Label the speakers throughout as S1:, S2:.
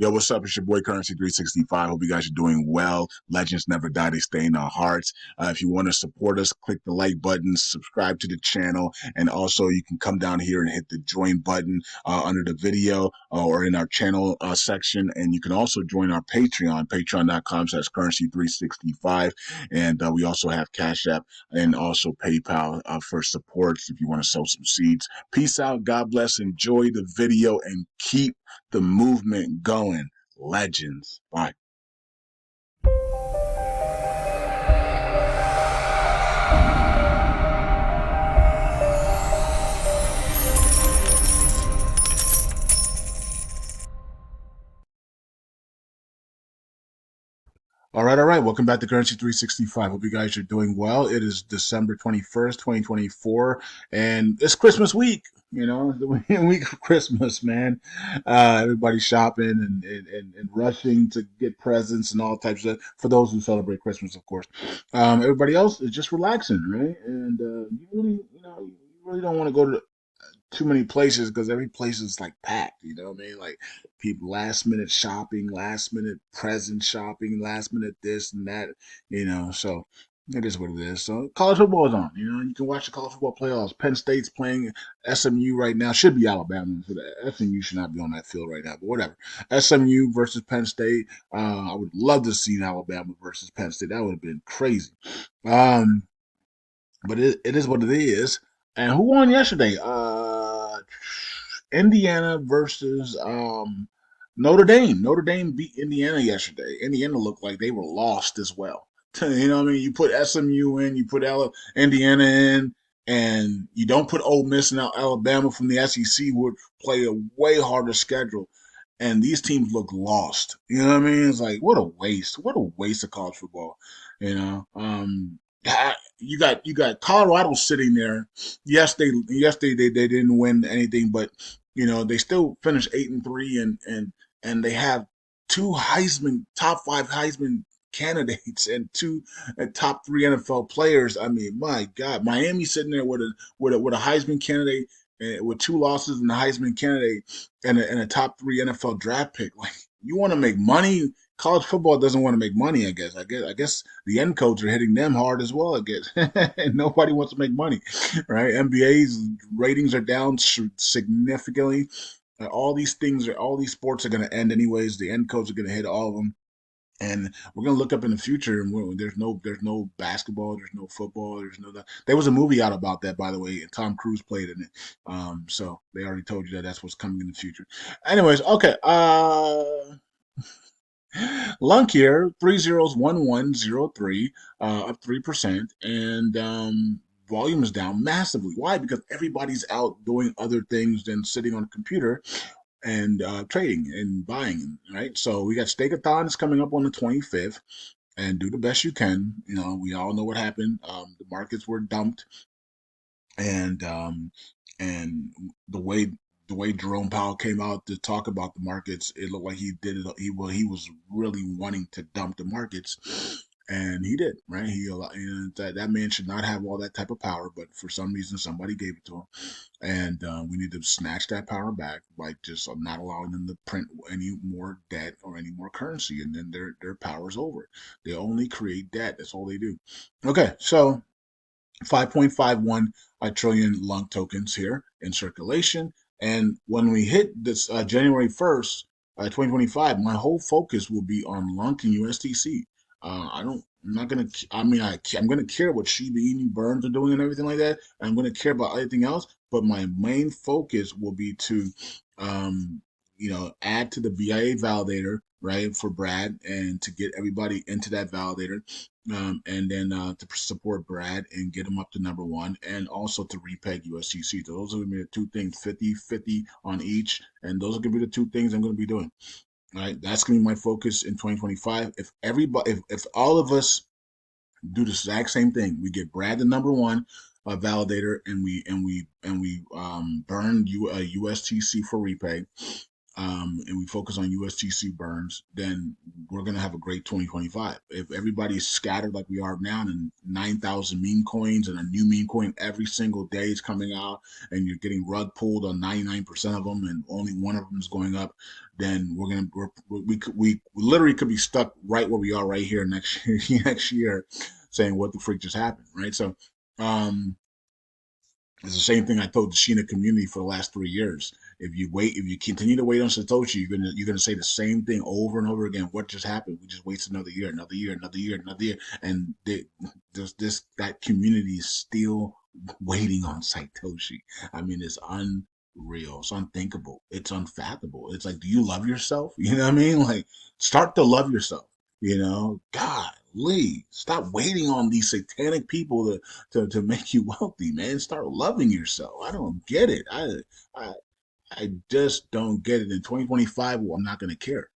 S1: Yo, what's up? It's your boy Currency 365. Hope you guys are doing well. Legends never die, they stay in our hearts. If you want to support us, click the like button, subscribe to the channel, and also you can come down here and hit the join button under the video or in our channel section. And you can also join our Patreon, patreon.com/currency365. And we also have Cash App and also PayPal for supports if you want to sow some seeds. Peace out. God bless. Enjoy the video and keep the movement going. Legends. Bye. All right, all right. Welcome back to Currency 365. Hope you guys are doing well. It is December 21st, 2024, and it's Christmas week. You know, the week of Christmas, man. Everybody's shopping and rushing to get presents and all types of, for those who celebrate Christmas, of course. Everybody else is just relaxing, right? And you really don't want to go to too many places because every place is like packed. You know what I mean? Like people last minute shopping, last minute present shopping, last minute this and that. So it is what it is. So college football is on. You can watch the college football playoffs. Penn State's playing SMU right now. Should be Alabama. So the SMU should not be on that field right now. But whatever. SMU versus Penn State. I would love to see Alabama versus Penn State. That would have been crazy. Um, but it is what it is. And who won yesterday? Indiana versus Notre Dame. Notre Dame beat Indiana yesterday. Indiana looked like they were lost as well. You know what I mean? You put SMU in, you put Indiana in, and you don't put Ole Miss and Alabama from the SEC, would play a way harder schedule. And these teams look lost. You know what I mean? It's like what a waste. What a waste of college football. You know. You got Colorado sitting there. Yes, they didn't win anything, but they still finished 8-3, and they have two top five Heisman candidates and two top three NFL players. I mean, my God, Miami sitting there with a Heisman candidate, with two losses and a Heisman candidate and a top three NFL draft pick. Like, you want to make money? College football doesn't want to make money. I guess the end codes are hitting them hard as well. I guess and nobody wants to make money, right? NBA's ratings are down significantly. All these sports are going to end anyways. The end codes are going to hit all of them, and we're going to look up in the future, and there's no basketball, there's no football, there's no that. There was a movie out about that, by the way, and Tom Cruise played in it. So they already told you that that's what's coming in the future. Anyways, okay. LUNC here, 301103, up 3%, and volume is down massively. Why? Because everybody's out doing other things than sitting on a computer and trading and buying, right? So we got Stakeathon is coming up on the 25th, and do the best you can. We all know what happened. The markets were dumped, and and the way Jerome Powell came out to talk about the markets, it looked like he did it. He was really wanting to dump the markets, and he did, right. That man should not have all that type of power, but for some reason somebody gave it to him, and we need to snatch that power back by just not allowing them to print any more debt or any more currency, and then their power's over. They only create debt. That's all they do. Okay, so 5.51 trillion LUNC tokens here in circulation. And when we hit this January 1st, 2025, my whole focus will be on LUNC and USTC. I'm not gonna. I mean, I'm gonna care what Shiba Inu burns are doing and everything like that. I'm gonna care about everything else, but my main focus will be to, add to the BIA validator, right, for Brad, and to get everybody into that validator, and then to support Brad and get him up to number one, and also to repeg USTC. So those are going to be the two things, 50-50 on each, and those are going to be the two things I'm going to be doing. All right, that's going to be my focus in 2025. If all of us do the exact same thing, we get Brad the number one validator, and we burn USTC for repay, and we focus on USTC burns, then we're gonna have a great 2025. If everybody's scattered like we are now, and 9,000 meme coins and a new meme coin every single day is coming out, and you're getting rug pulled on 99% of them, and only one of them is going up, then we literally could be stuck right where we are right here next year, next year, saying what the freak just happened, right? So, um, it's the same thing I told the Sheena community for the last 3 years. If you continue to wait on Satoshi, you're gonna say the same thing over and over again. What just happened? We just wasted another year, another year, another year, another year, and that community is still waiting on Satoshi. I mean, it's unreal. It's unthinkable. It's unfathomable. It's like, do you love yourself? You know what I mean? Like, start to love yourself. God, Lee, stop waiting on these satanic people to make you wealthy, man. Start loving yourself. I don't get it. I I just don't get it. In 2025, well, I'm not going to care.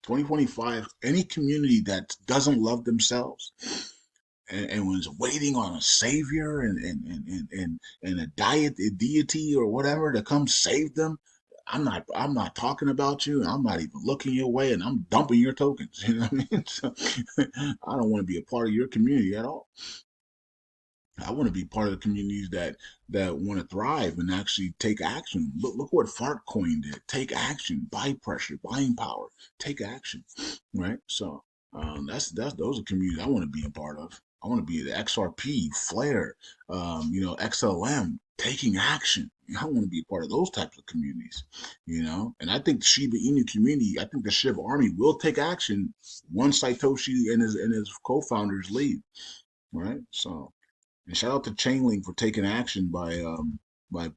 S1: 2025, any community that doesn't love themselves and was waiting on a savior and a deity or whatever to come save them, I'm not talking about you. I'm not even looking your way, and I'm dumping your tokens. You know what I mean? So, I don't want to be a part of your community at all. I want to be part of the communities that want to thrive and actually take action. Look what Fartcoin did. Take action, buy pressure, buying power, take action, right? So that's those are communities I want to be a part of. I want to be the XRP, Flare, XLM, taking action. I want to be a part of those types of communities, And I think the Shiba Inu community, I think the Shiba Army will take action once Satoshi and his co-founders leave, right? So. And shout out to Chainlink for taking action by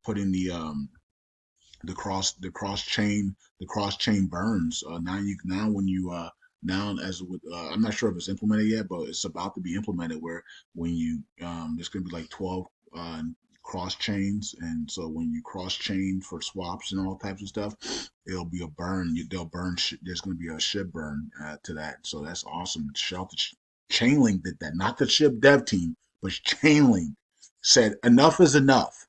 S1: putting the cross chain burns. Now when you now as with I'm not sure if it's implemented yet, but it's about to be implemented where when you there's gonna be like 12 cross chains, and so when you cross chain for swaps and all types of stuff, it'll be a burn. They'll burn. There's gonna be a SHIB burn to that. So that's awesome. Shout out to Chainlink did that, not the SHIB dev team, but Chainlink said enough is enough.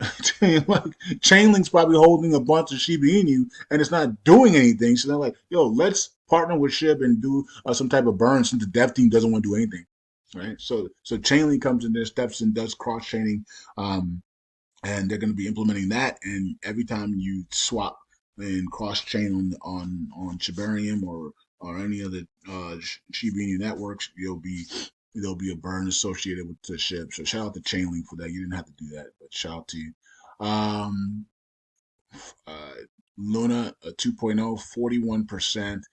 S1: Chainlink's probably holding a bunch of Shiba Inu and it's not doing anything. So they're like, yo, let's partner with SHIB and do some type of burn since the dev team doesn't want to do anything. Right. So Chainlink comes in there, steps in, does cross chaining, and they're going to be implementing that. And every time you swap and cross chain on Shibarium or any other Shiba Inu networks, there'll be a burn associated with the SHIB. So shout out to Chainlink for that. You didn't have to do that, but shout out to you. Um, uh, Luna 2.0, 41%.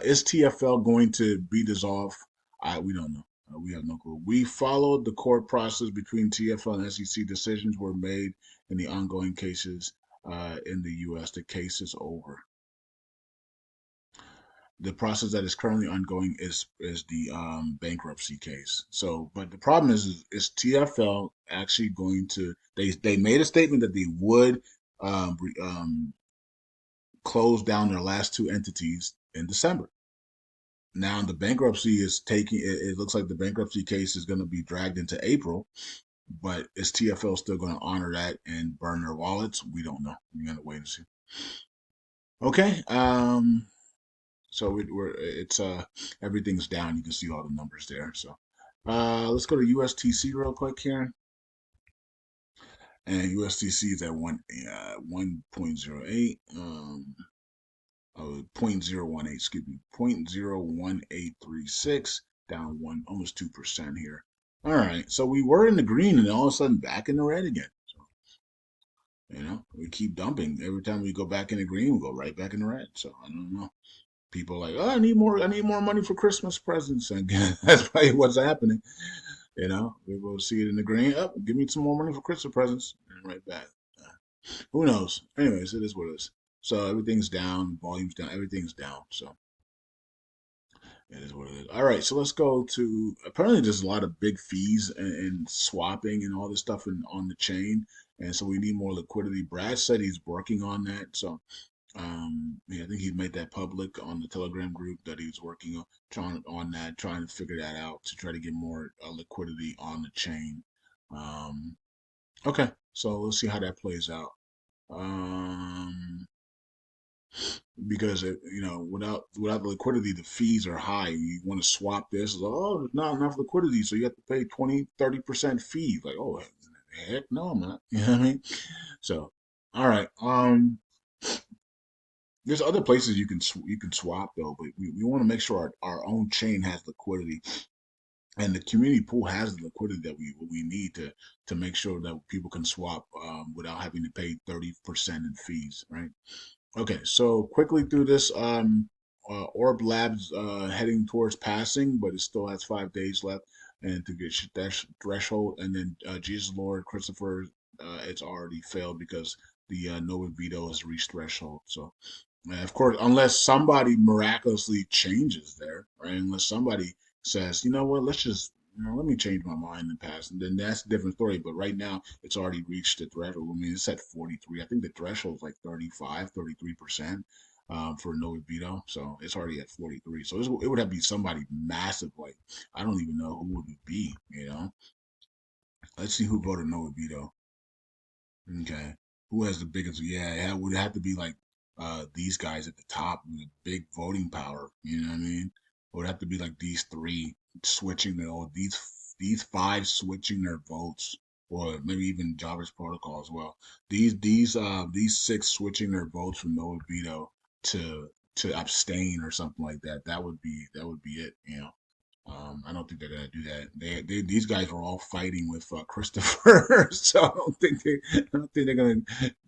S1: Is TFL going to be dissolved? We don't know. We have no clue. We followed the court process between TFL and SEC. Decisions were made in the ongoing cases in the U.S. The case is over. The process that is currently ongoing is the bankruptcy case. So, but the problem is TFL actually going to? They made a statement that they would close down their last two entities in December. Now the bankruptcy is taking. It looks like the bankruptcy case is going to be dragged into April. But is TFL still going to honor that and burn their wallets? We don't know. We're going to wait and see. Okay. So it's everything's down. You can see all the numbers there. So let's go to USTC real quick here. And USTC is at 1.08. 0.018, excuse me, 0.01836, down almost 2% here. All right, so we were in the green and all of a sudden back in the red again. So, we keep dumping. Every time we go back in the green, we go right back in the red. So I don't know. People are like, oh, I need more money for Christmas presents. And that's probably what's happening. We will see it in the green. Up, give me some more money for Christmas presents, and right back. Who knows? Anyways, it is what it is. So everything's down, volume's down, everything's down. So it is what it is. All right, so let's go to. Apparently, there's a lot of big fees and swapping and all this stuff on the chain, and so we need more liquidity. Brad said he's working on that. So yeah, I think he made that public on the Telegram group that he's working trying to figure that out to try to get more liquidity on the chain. Okay, so let's see how that plays out. Um, because without the liquidity, the fees are high. You want to swap this, oh, there's not enough liquidity, so you have to pay 20-30% fee. Like, oh, heck no, I'm not. You know what I mean? So, all right. There's other places you can swap though, but we want to make sure our own chain has liquidity, and the community pool has the liquidity that we need to make sure that people can swap without having to pay 30% in fees, right? Okay, so quickly through this, Orb Labs heading towards passing, but it still has 5 days left, and to get that threshold. And then Jesus Lord Christopher, it's already failed because the Nova Veto has reached threshold. So, of course, unless somebody miraculously changes there, right? Unless somebody says, you know what, let's just, let me change my mind and pass, and then that's a different story. But right now, it's already reached the threshold. I mean, it's at 43. I think the threshold is like 35, 33% for no veto. So it's already at 43. So it would have to be somebody massive. Like, I don't even know who would it be, you know? Let's see who voted no veto. Okay. Who has the biggest? Yeah, it would have to be like these guys at the top with big voting power. You know what I mean? It would have to be like these three switching their, or these five switching their votes, or maybe even Java's protocol as well. These six switching their votes from no veto to abstain or something like that. That would be it. You know. I don't think they're gonna do that. These guys were all fighting with Christopher, so I don't think they're gonna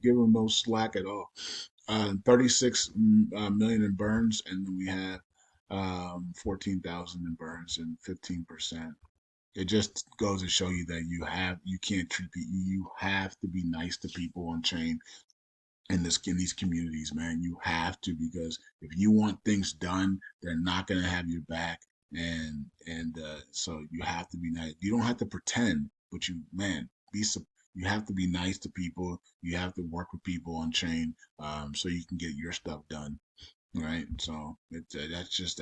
S1: give him no slack at all. 36 million in burns, and then we have 14,000 in burns and 15%. It just goes to show you that you can't treat you have to be nice to people on chain in these communities, man. You have to, because if you want things done, they're not gonna have your back, and so you have to be nice. You don't have to pretend, but you have to be nice to people. You have to work with people on chain, so you can get your stuff done. Right. So that's just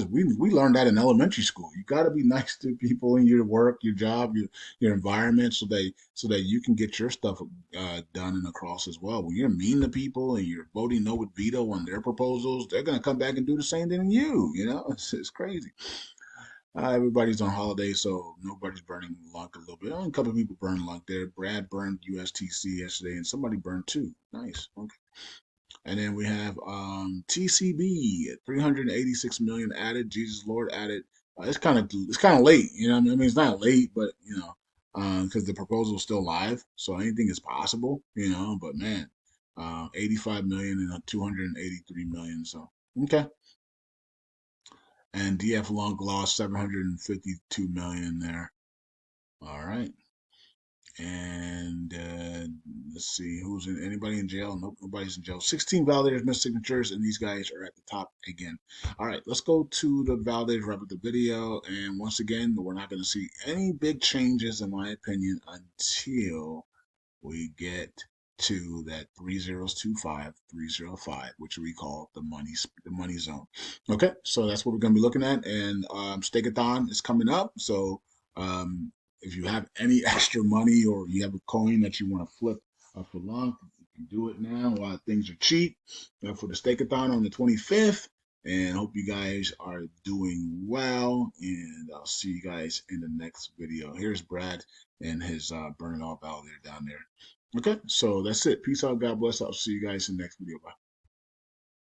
S1: we learned that in elementary school. You got to be nice to people in your work, your job, your environment, so that you can get your stuff done and across as well. When you're mean to people and you're voting no with veto on their proposals, they're gonna come back and do the same thing to you. You know, it's crazy. Everybody's on holiday, so nobody's burning LUNC a little bit. Only a couple of people burned LUNC there. Brad burned USTC yesterday, and somebody burned too. Nice. Okay. And then we have TCB 386 million added. Jesus Lord added. It's kind of late, you know. I mean, it's not late, but because the proposal is still live, so anything is possible, you know. But man, 85 million and 283 million. So okay. And DF Long lost 752 million there. All right. And let's see who's in. Anybody in jail? Nope, nobody's in jail. 16 validators missed signatures, and these guys are at the top again. All right, let's go to the validators, wrap up the video. And once again, we're not going to see any big changes, in my opinion, until we get to that 3025305, which we call the money zone. Okay, so that's what we're going to be looking at, and Stakeathon is coming up. So um, if you have any extra money, or you have a coin that you want to flip for long, you can do it now while things are cheap for the Stakeathon on the 25th. And hope you guys are doing well, and I'll see you guys in the next video. Here's Brad and his burning all validator down there. Okay, so that's it. Peace out. God bless. I'll see you guys in the next video. Bye.